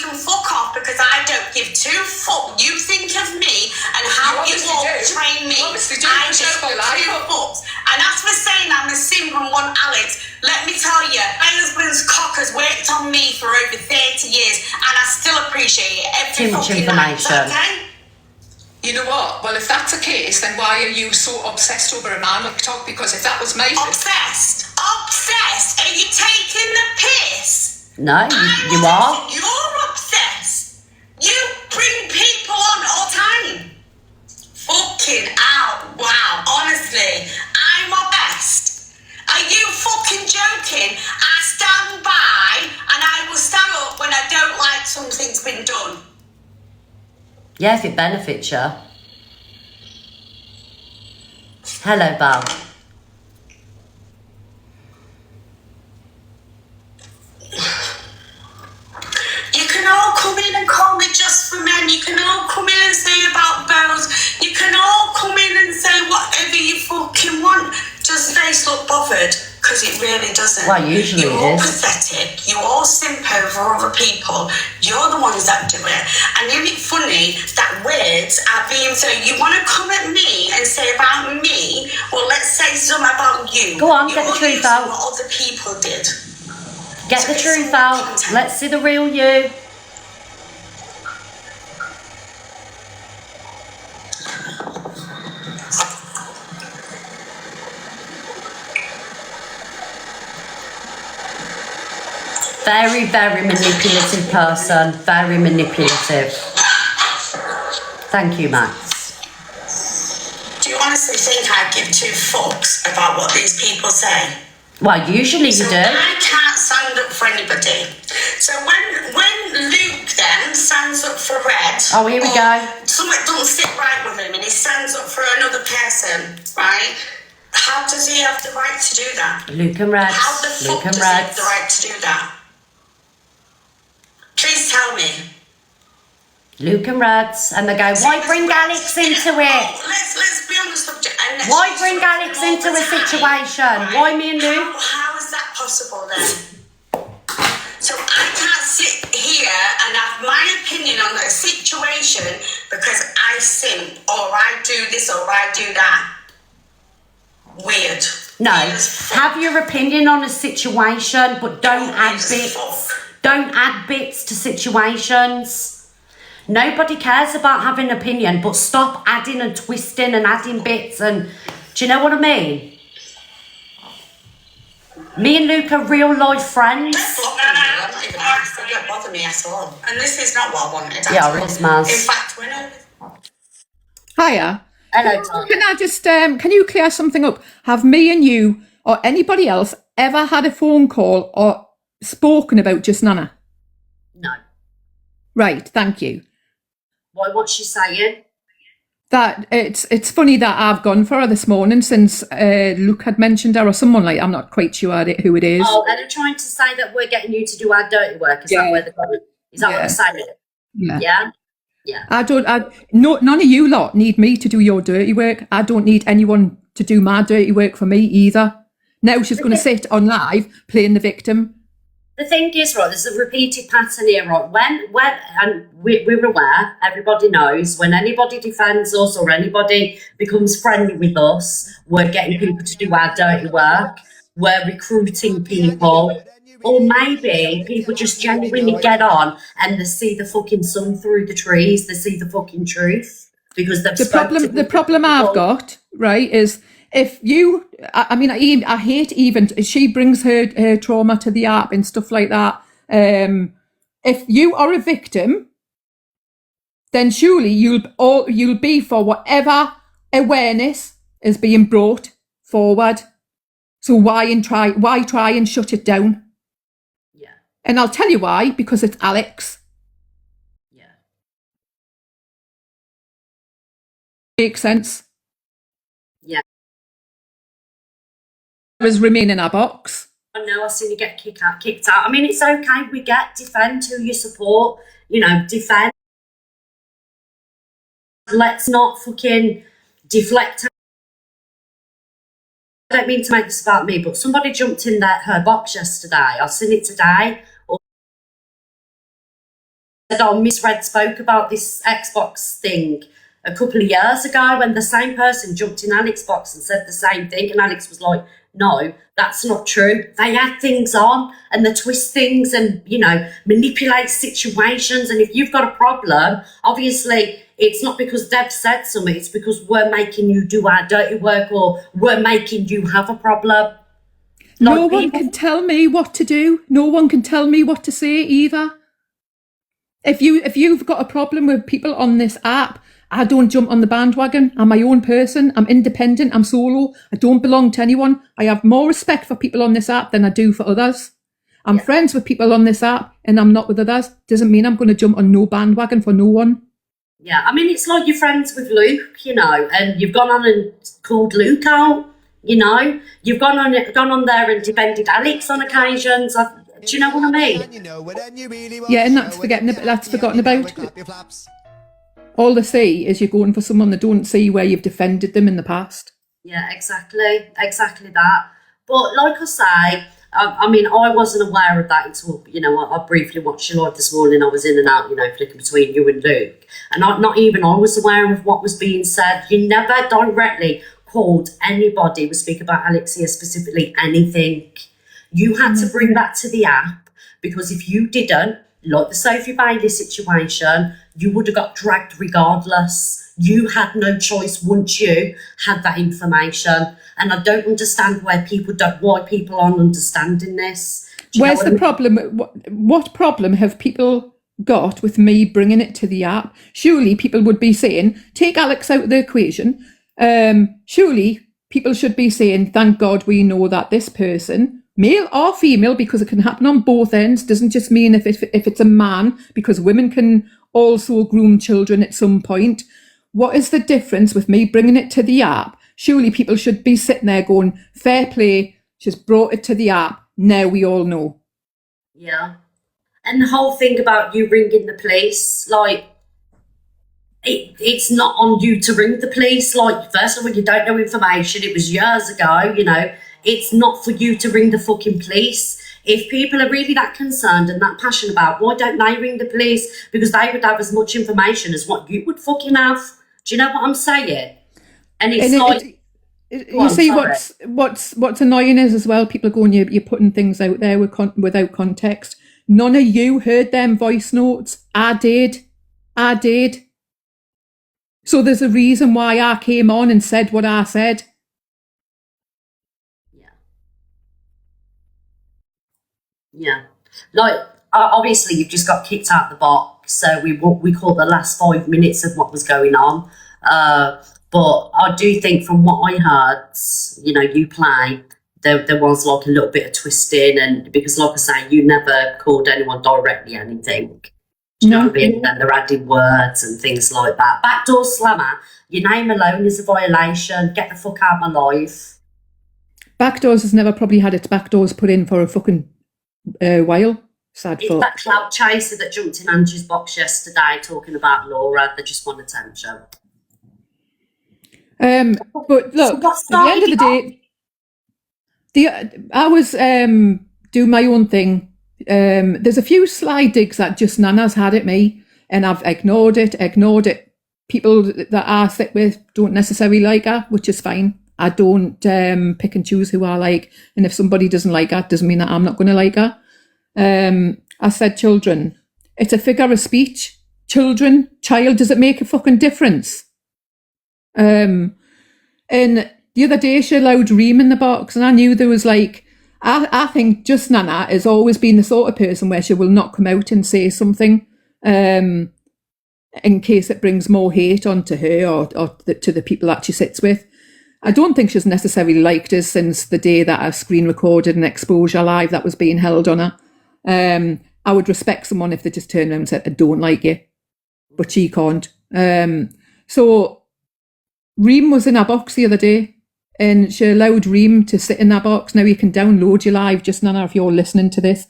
can fuck off because I don't give two fuck. You think of me and how you all train me. I don't give two fucks. And as for saying I'm a simp and want Alex, let me tell you, my husband's cock has worked on me for over 30 years and I still appreciate it every fucking night. Okay? You know what? Well, if that's the case, then why are you so obsessed over a man like talk? Because if that was my... Obsessed? Are you taking the piss? No, you are. You're obsessed. You bring people on all the time. Fucking out. Wow. Honestly, I'm obsessed. Are you fucking joking? I stand by and I will stand up when I don't like something's been done. Yeah, if it benefits you. Hello, Val. You can all come in and call me just for men. You can all come in and say about bells. You can all come in and say whatever you fucking want. Does face look bothered? Because it really doesn't. Well, usually you're it all is. pathetic. You all simp over other people. You're the ones that do it. And isn't it funny that words are being so... You want to come at me and say about me? Well, let's say something about you. Go on, get the truth out. What other people did. Get the truth out. Let's see the real you. Very, very manipulative person. Very manipulative. Thank you, Max. Do you honestly think I give two fucks about what these people say? Well, usually you do. I can't stand up for anybody. So when Luke then stands up for Red... Oh, here we go. Something doesn't sit right with him and he stands up for another person, right? How does he have the right to do that? Luke and Red. How the fuck does he have the right to do that? Please tell me. Luke and Reds, and they go, why bring Alex into it? Let's be on the subject. Why bring Alex into a situation? Right? Why me and Luke? How is that possible then? So I can't sit here and have my opinion on a situation because I simp or I do this or I do that. Weird. No, have your opinion on a situation, but don't add bits. Don't add bits to situations. Nobody cares about having an opinion, but stop adding and twisting and adding bits. And do you know what I mean? Me and Luke are real life friends. I'm not even asked. It don't bother me at all. And this is not what I wanted. Yeah, it is, Maz. In fact, when I... Hiya. Hello, Tom. Can I just, can you clear something up? Have me and you or anybody else ever had a phone call or spoken about Just Nana? No. Right, thank you. Why, what's she saying? That it's funny that I've gone for her this morning since Luke had mentioned her or someone like, I'm not quite sure who it is. Oh, and they're trying to say that we're getting you to do our dirty work. Is that where they're going? Is that what they're saying? Yeah. Yeah. None of you lot need me to do your dirty work. I don't need anyone to do my dirty work for me either. Now she's going to sit on live playing the victim. The thing is, right, there's a repeated pattern here, right? And we're aware, everybody knows, when anybody defends us or anybody becomes friendly with us, we're getting people to do our dirty work, we're recruiting people, or maybe people just genuinely get on and they see the fucking sun through the trees, they see the fucking truth, because they've the problem I've got, right, is if you, I hate even, she brings her trauma to the app and stuff like that. If you are a victim, then surely you'll be for whatever awareness is being brought forward. So why try and shut it down? Yeah. And I'll tell you why, because it's Alex. Yeah. Makes sense. Yeah. Is remain in our box. I know, I've seen you get kicked out. I mean, it's okay. We defend who you support. Defend. Let's not fucking deflect. I don't mean to make this about me, but somebody jumped in her box yesterday. I've seen it today. oh, Miss Red spoke about this Xbox thing a couple of years ago when the same person jumped in Alex's box and said the same thing, and Alex was like, no, that's not true. They add things on and they twist things and, you know, manipulate situations. And if you've got a problem, obviously it's not because Deb said something, it's because we're making you do our dirty work or we're making you have a problem. No one can tell me what to do. No one can tell me what to say either. If you've got a problem with people on this app, I don't jump on the bandwagon. I'm my own person. I'm independent. I'm solo. I don't belong to anyone. I have more respect for people on this app than I do for others. I'm friends with people on this app and I'm not with others. Doesn't mean I'm going to jump on no bandwagon for no one. Yeah, I mean, it's like you're friends with Luke, you know, and you've gone on and called Luke out, you know. You've gone on there and defended Alex on occasions. Do you know what I mean? Yeah, and that's forgotten about. All they see is you're going for someone they don't see where you've defended them in the past. Yeah, exactly that. But like I say, I mean, I wasn't aware of that until, you know, I briefly watched your live this morning. I was in and out, you know, flicking between you and Luke. And not even I was aware of what was being said. You never directly called anybody, we speak about Alexia specifically, anything. You had to bring that to the app, because if you didn't, like the Sophie Bailey situation, you would have got dragged regardless. You had no choice once you had that information. And I don't understand why people aren't understanding this. Where's the problem? What problem have people got with me bringing it to the app? Surely people would be saying, take Alex out of the equation. Surely people should be saying, thank God we know that this person, male or female, because it can happen on both ends, doesn't just mean if it's a man, because women can also groom children at some point. What is the difference with me bringing it to the app? Surely people should be sitting there going, fair play, she's brought it to the app, now we all know. Yeah. And the whole thing about you ringing the police, like, it's not on you to ring the police. Like, first of all, you don't know information. It was years ago, you know. It's not for you to ring the fucking police. If people are really that concerned and that passionate about, why don't they ring the police? Because they would have as much information as what you would fucking have. Do you know what I'm saying? And it's see, what's annoying is as well, people going, you're putting things out there without context. None of you heard them voice notes. I did. So there's a reason why I came on and said what I said. Yeah. Like, obviously you've just got kicked out the box, so we caught the last 5 minutes of what was going on. But I do think from what I heard, you know, you play, there was like a little bit of twisting, and because like I say, you never called anyone directly anything. Do you know what I mean? And they're adding words and things like that. Backdoor slammer, your name alone is a violation. Get the fuck out of my life. Backdoors has never probably had its backdoors put in for a fucking while. Sad it's fuck. That clout chaser that jumped in Andrew's box yesterday talking about Laura. They just want attention. But look, at the end of the day, I was doing my own thing. There's a few sly digs that just Nana's had at me, and I've ignored it. People that I sit with don't necessarily like her, which is fine. I don't pick and choose who I like, and if somebody doesn't like her, it doesn't mean that I'm not going to like her. I said children. It's a figure of speech. Child, does it make a fucking difference? And the other day she allowed Reem in the box, and I knew there was like, I think just Nana has always been the sort of person where she will not come out and say something in case it brings more hate onto her or to the people that she sits with. I don't think she's necessarily liked us since the day that I screen recorded an exposure live that was being held on her. I would respect someone if they just turned around and said, I don't like you, but she can't. So Reem was in our box the other day, and she allowed Reem to sit in that box. Now you can download your live, just Nana, if you're listening to this.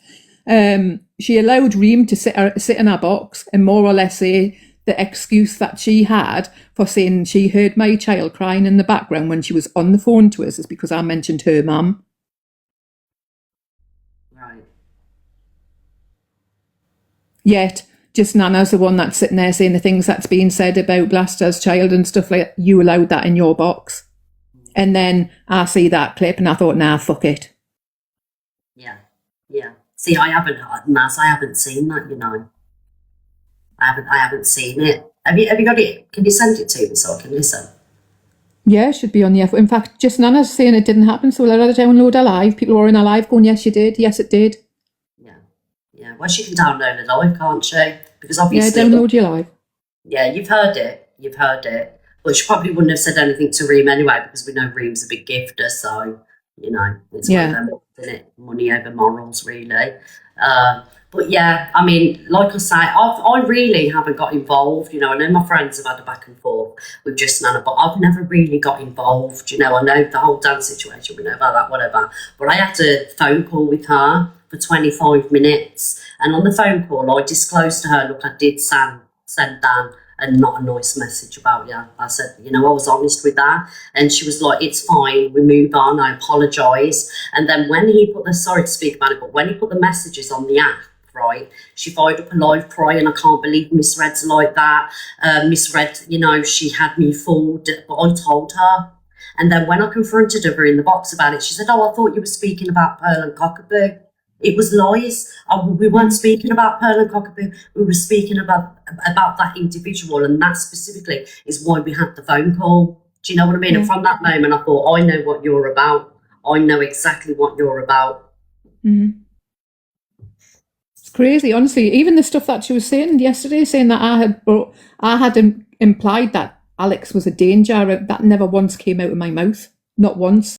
She allowed Reem to sit in our box and more or less say the excuse that she had for saying she heard my child crying in the background when she was on the phone to us is because I mentioned her mum. Right. Yet just Nana's the one that's sitting there saying the things that's being said about Blaster's child and stuff like that. You allowed that in your box. And then I see that clip and I thought, nah, fuck it. Yeah, yeah. See, I haven't, Naz, I haven't seen that, you know. I haven't seen it. Have you got it? Can you send it to me so I can listen? Yeah, it should be on the F. In fact, just Nana's saying it didn't happen, so we'll let her download her live. People were in her live going, yes, you did. Yes, it did. Yeah, yeah. Well, she can download it live, can't she? Because obviously... Yeah, download your live. Yeah, you've heard it. You've heard it. But she probably wouldn't have said anything to Reem anyway, because we know Reem's a big gifter, so, you know, it's one of them, isn't it? Money over morals, really. But yeah, I mean, like I say, I really haven't got involved. You know, I know my friends have had a back and forth with just Nana, but I've never really got involved. You know, I know the whole dance situation, we know about that, whatever. But I had a phone call with her for 25 minutes. And on the phone call, I disclosed to her, look, I did send Dan a not a nice message about you. I said, you know, I was honest with that. And she was like, it's fine, we move on, I apologise. And then when he put the, sorry to speak about it, but when he put the messages on the app, right, she fired up a live cry, and I can't believe Miss Red's like that. Miss Red, you know, she had me fooled, but I told her. And then when I confronted her in the box about it, she said, oh, I thought you were speaking about Pearl and Cockapoo. It was lies. We weren't speaking about Pearl and Cockapoo. We were speaking about that individual, and that specifically is why we had the phone call. Do you know what I mean? And from that moment, I thought, I know what you're about. I know exactly what you're about. Mm-hmm. It's crazy, honestly. Even the stuff that she was saying yesterday, saying that I had implied that Alex was a danger, that never once came out of my mouth. Not once.